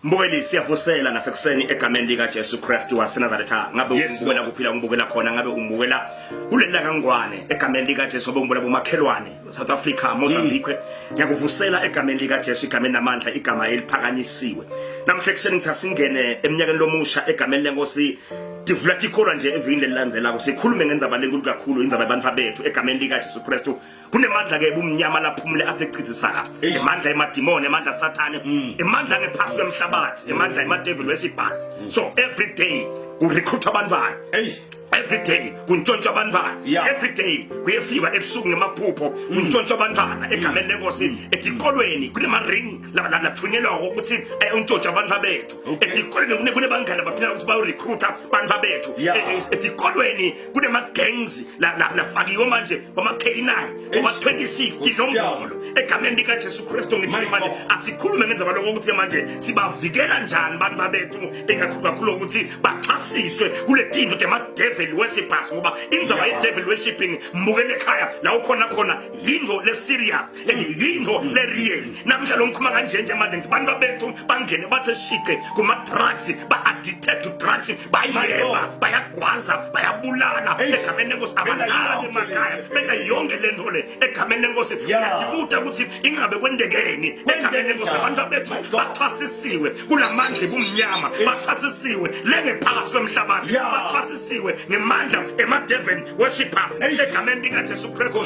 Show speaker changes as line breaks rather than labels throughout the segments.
Mbukeli siyavusela nasekuseni egameni lika Jesu Kristu waseNazaretha ngabe umbukela kuphila umbukela khona ngabe umbukela ulela kangwane egameni lika Jesu obumbula bomakhelwane South Africa Mozambique ngiyakuvusela egameni lika Jesu igameni namandla igama eliphakanyisiwe namhle kuseni singene eminyakeni lomusha egameni lenkosi divula tikora nje evini lelandzelako sikhulume ngenzaba lenkulu kakhulu indzaba yabantu bethu egameni lika Jesu Kristu kunemandla ke bumnyama laphumule azechithisa emandla emadimoni emandla sathane emandla ngephasi kwemhlabathi emandla emadevil worshipers so every day urecruit abantwana every day kuntshontsha abantwana every day kuyefika ebusuku ngemaphupho kuntshontsha abantwana egameni lenkosi etikolweni kunemaring labathunyelwa ukuthi untshontsha abantwana bethu etikolweni kunebangala baphila ukuthi bayorecruiter abantwana bethu etikolweni kunemagangs lafakiwe manje bama-K9 bama-26 tinombolo egameni lika Jesu Kristu ngithi manje asikhulume ngenzaba lokho ukuthi manje sibavikela njani abantwana bethu kakhulu ukuthi baxhasiswe kule tinto tema-devil worshipers ngoba indzaba ye-devil worshiping mbukele ekhaya la ukhona khona yinto le-serious and yinto le-real namhla lo ngikhuluma kanje manje ngithi abantu bethu bangene bathe shiqe kuma-drugs ba-addicted to drugs bayeba bayagwaza bayabulala egameni lenkosi abalala emakhaya benza yonke le nto le egameni lenkosi ngiyakubuza ukuthi ingabe kwendekeni egameni lenkosi abantu bethu baxhasisiwe kulamandla ebumnyama baxhasisiwe lengephakathi kwemhlabathi baxhasisiwe ngemandla ema-devil worshipers egameni lika Jesu Kristu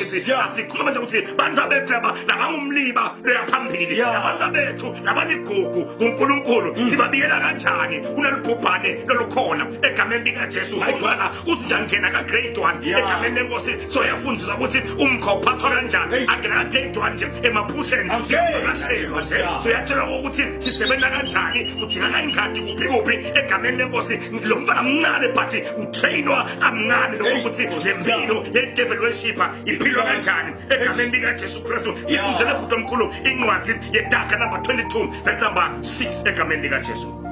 asikhuluma nje ukuthi bantu bethu labangumliba leyaphambili abantu bethu labaligugu kuNkulunkulu sibabiyela kanjani kunalibhubhane lolukhona egameni lika Jesu ngoba uthi njangena ka grade 1 egameni lenkosi so yafundisa ukuthi umkha uphathwa kanjani angena ka grade 1 nje emaphusheni siyabakashelwa nje so yatshela ukuthi sisebenza kanjani udingaka ingadi kuphi egameni lenkosi lo mfana mncane but utrainwa amncane lokuthi lempilo ye-devil worshipper iphilwa kanjani egameni lika Jesu Kristu sifundisele futhi omkhulu incwadi yeDakha number 22 verse number 6 egameni lika Jesu.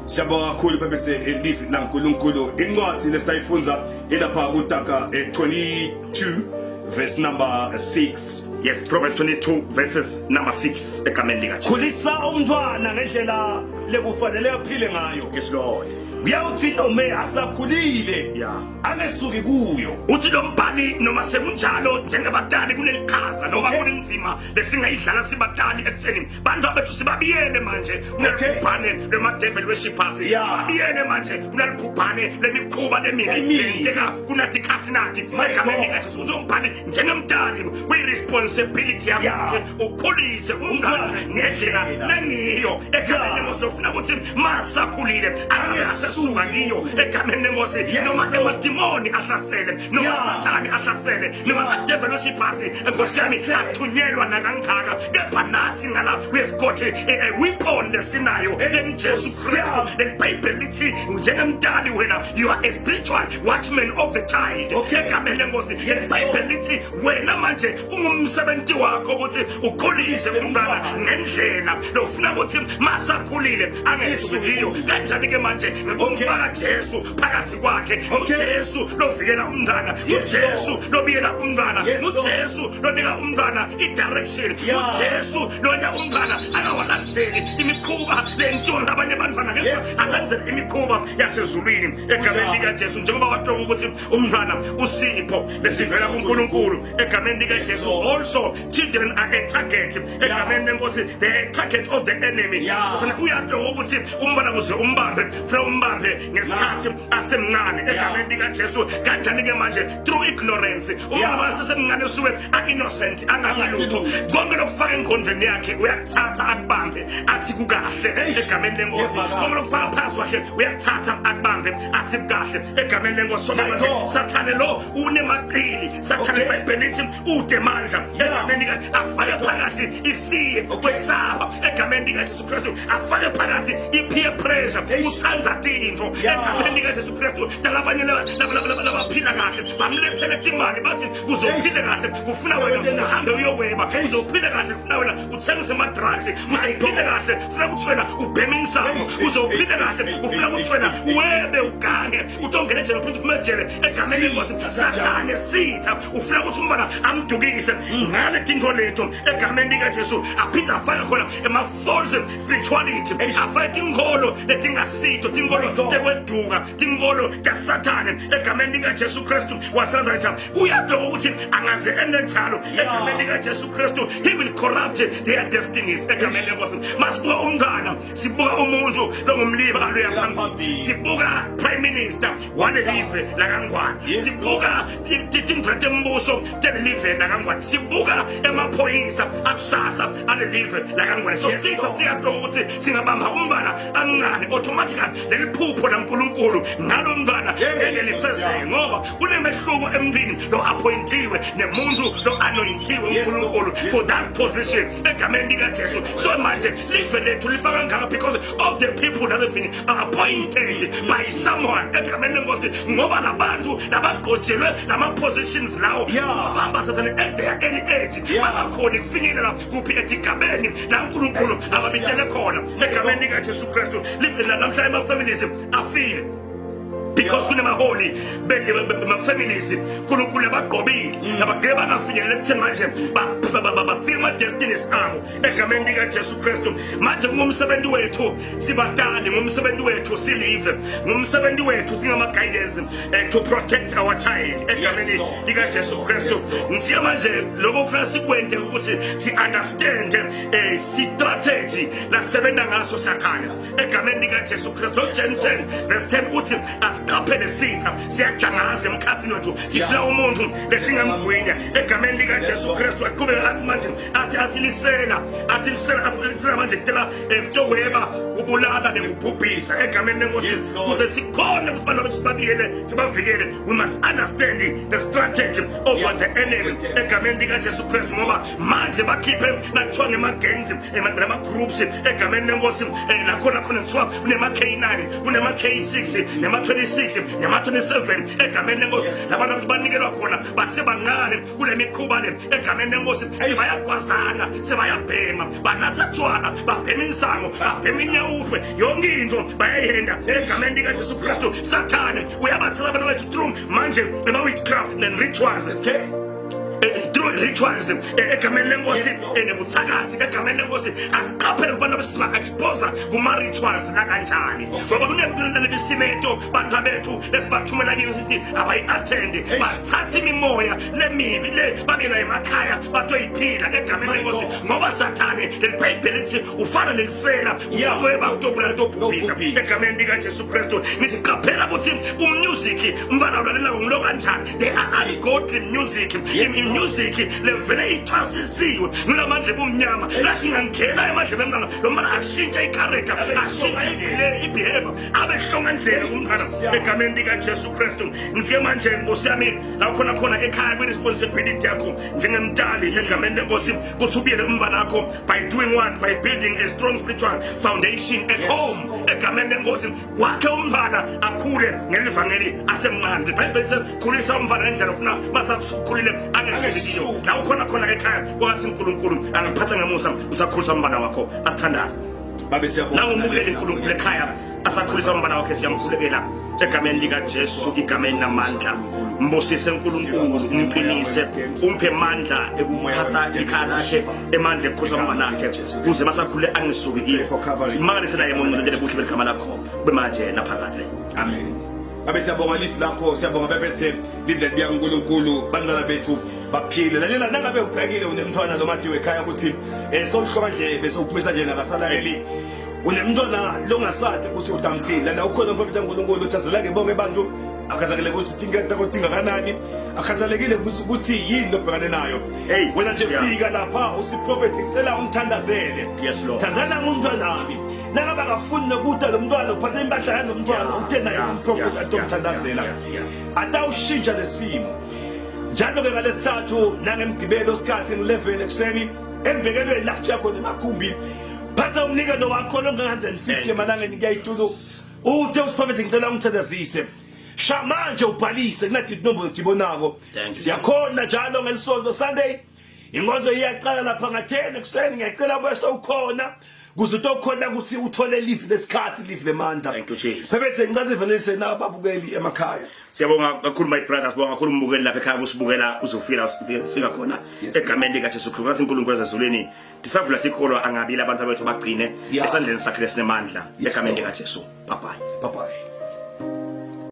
Siyabonga kakhulu bese elive la uNkulunkulu incwadi lesiyifunza elapha kuDakha 22 verse number 6.
Yes, Proverbs 22 verses number 6 egameni lika Jesu.
Khulisa umntwana ngendlela lekufanele aphile ngayo.
Yes Lord.
Uyawuthi noma asakhulile angesuki kuyo
uthi lo mbhali noma sekunjalo njengabatali kunelikhaza noma kunzima lesingayidlala sibatali ekutheni bantu abethu sibabiyele manje kunalibhubhane lema-devil worshipers sibabiyele manje kunalibhubhane lemikhuba lemihenteka kunathi khathinathi egameni lika Jesu uzombhali njengemdali kwi-responsibility yakho ukhulise umntwana ngendlela nengiyo egameni lenkosi lofuna ukuthi masakhulile suka kiyo egameni lenkosi noma emadimoni ahlasele noma sathane ahlasele noma ama-devil worshipers enkosi yami athunyelwa nakangaka kepha nathi ngala we have got a weapon lesinayo enjesu Kristu lebhayibheli lithi njengemdali wena you are a spiritual watchman of the child egameni lenkosi lebhayibheli lithi wena manje kungumsebenzi wakho ukuthi ukhulise umntwana ngendlela lofuna ukuthi masakhulile angesukiyo kanjani ke manje ngomfaka Jesu phakathi kwakhe uJesu lovikela umntwana uJesu lobiyela umntwana uJesu lonika umntwana i-direction uJesu lonya umntwana akawalandzeli imikhuba lentshonto abanye abantwana kepha alandzele imikhuba yasezulwini egameni lika Jesu njengoba kwathiwa ukuthi umntwana usipho lesivela kuNkulunkulu egameni lika Jesu also children are a target egameni lenkosi the target of the enemy so uyathiwa ukuthi umntwana kuze umbambe from ngesikhathi asemncane egameni lika Jesu kanjani ke manje through ignorance uma sesemncane usuke innocent angakalutho konke lokufaka enkondleni yakhe uyakuthatha akubambe athi kukahle egameni lenkosi konke lokufaka phansi kwakhe uyakuthatha akubambe athi kukahle egameni lenkosi manje sathane lo unemaqili sathane iBhayibheli lithi udemandla egameni lika afake phakathi ifiye kwesaba egameni lika Jesu Kristu afake phakathi i-peer pressure uthanza into egameni likaJesu Kristu talabanye labaphila kahle bamlethele imali bathi uzophila kahle ufuna wena uhambe uyokweba uzophila kahle ufuna wena uthengise ama drugs uzophila kahle ufuna ukuthi wena ubheme insango uzophila kahle ufuna ukuthi wena uwebe ugange utongene nje uphinda kumejele egameni lenkosi Sathane sitha ufuna ukuthi umfana amdukise ngale tinto lethu egameni likaJesu aphinda afaka khona ema false spirituality afaka ingolo letingasitho tingolo tekweduka tingolo kaSathane egameni likaJesu Kristu wasaza njalo uyadlo ukuthi angaze ende njalo egameni likaJesu Kristu he will corrupt their destinies egameni lenkosi masibuka umntwana sibuka umuntu longumliba aloya phambili sibuka prime minister walelive lakangwane sibuka tindrete mbuso telelive lakangwane sibuka emaphoyisa akusasa alelive lakangwane so sitha siyadlo ukuthi singabamba umbala angane automatically leliphupho laNkulunkulu ngalo mntwana ngeke lifezeke ngoba kunemehluko emntwini lo appointiwe nemuntu lo anointiwe uNkulunkulu for that position egameni likaJesu so manje live lethu lifaka ngaka because of the people that have been appointed by someone egameni lenkosi ngoba labantu labaqotshelwe nama positions lawo bamba Sathane at their any age bakhona kufinyelela kuphi etigabeni la uNkulunkulu ababitele khona egameni likaJesu Kristu live namhlanje ama families afile because kunemaholi bema-families uNkulunkulu abagqobile abagebe bangafinyeleli ekutheni manje bafilma destinies abo egameni likaJesu Kristu manje ngumsebenzi wethu sibadali ngumsebenzi wethu silive ngumsebenzi wethu singama-guidance to protect our child egameni likaJesu Kristu ngithiya manje lokho kufanele sikwenze ukuthi si-understand si-strategy lasebenza ngaso Sathane egameni likaJesu Kristu John 10 verse 10 uthi asiqaphele sitha siyajangaza emkhathini wethu sifuna umuntu lesingamgwinya egameni likaJesu Kristu aqhubeka asimanje athi lisela manje kutela mtokweba ubulala nekubhubhisa egameni lenkosi kuze sikhona ukuthi abantu bethu sibabiyele sibavikele we must understand the strategy of the enemy egameni likaJesu Kristu ngoba manje bakhiphe nakuthiwa ngema-gangs nama-groups egameni lenkosi nakhona kuthiwa kunema-K9 kunema-K6 nema-26 nema-27 egameni lenkosi labantu abantu banikelwa khona basebancane kule mikhuba le egameni lenkosi sebayagwazana sebayabhema banatha tshwala babhema insango babhema inyawufe yonke into bayayihenda egameni likaJesu Kristu Sathane uyabathatha abantu bethu through manje ema-witchcraft and rituals through ritualism egameni lenkosi nebuthakathi egameni lenkosi asiqaphele kubantu abasiba-exposa kuma-rituals akanjani ngoba kunebisimeto bantu bethu lesibathumela kiyo sithi abayi-athende bathatha imimoya lemibi le babena emakhaya batoyiphila egameni lenkosi ngoba Sathane lelibhayibheli lithi ufana nelisela uyakweba utobulala tobhubhisa egameni likaJesu Kristu ngithi qaphela ukuthi umusic umfana ulalela ngumlo kanjani they are ungodly music music levele ithwasisiwe ngilamandle bomnyama lathi ngangena emadlebeni mntana lo mntana ashintshe icharacter ashintshe ibehavior abehlonga ndlela kumntana egameni likaJesu Kristu ngithe manje Nkosi yami la khona ekhaya kwi-responsibility yakho njengemdali egameni lenkosi kuthi ubiyele umntwana wakho by doing what by building a strong spiritual foundation at home egameni lenkosi wakhe umntwana akhule ngelivangeli asemnqandi iBhayibheli lithi khulisa umntwana ngendlela ufuna masakhulile angesizikiyo la khona ekhaya kwathi uNkulunkulu angaphatha ngemusa usakhulisa umntwana wakho asithandaza
babe siyabonga
nangumukeli uNkulunkulu ekhaya asakhulisa umntwana wakhe siyamkhulekela egameni likaJesu igameni namandla mbusise uNkulunkulu simqinise umphe amandla ekuphatha ikhaya lakhe emandla ekukhulisa umntwana wakhe kuze masakhule angisuki iyo simangalise naye emonqoleni buhle beligama lakho bemanje naphakathi
amen babe siyabonga lifu lakho siyabonga bebethe live liya uNkulunkulu banzala bethu baphile lalela nangabe uqhakile unemntwana lo manje ekhaya ukuthi sohloba nje bese uphumisa nje nakasalaleli unemntwana longasade ukuthi utamthini la ukhona umphethe uNkulunkulu uthazela ngebonge abantu akazakele ukuthi tinga kanani akazalekile ukuthi yini lobhekane nayo wena nje fika lapha usiprofeti cela umthandazele thazana umntwana nami nangaba akafuni nokuthi lo mntwana uphathe impahla yalo mntwana uthe naye umprofeti atomthandazela atawushintsha lesimo njalo ke ngalesithathu nangemgibelo isikhathi ngo11 ekseni embekelweni lakhe yakho nemagumbi phatha umnikelo wakho lo 150 malangeni kuyayitulo Udeus Prophet ngicela ngithandazise shamanje ubhalise kunathi inombolo jibonako siyakhona njalo ngelisonto Sunday inkonzo iyaqala lapha nga10 kuseni ngiyacela bese ukhona kuze utokhona ukuthi uthole leave lesikhathi leave lemandla
thank you Jesus
Prophet ngicazivelise nababukeli emakhaya
siyabonga kakhulu my brothers bonga kakhulu umbukeli lapha ekhaya usibukela uzofika sika khona egameni lika Jesu Kristu uNkulunkulu ezazulwini disavula ikholo angabili abantu abethu bagcine esandleni sakhe lesinemandla egameni lika Jesu bye bye
bye bye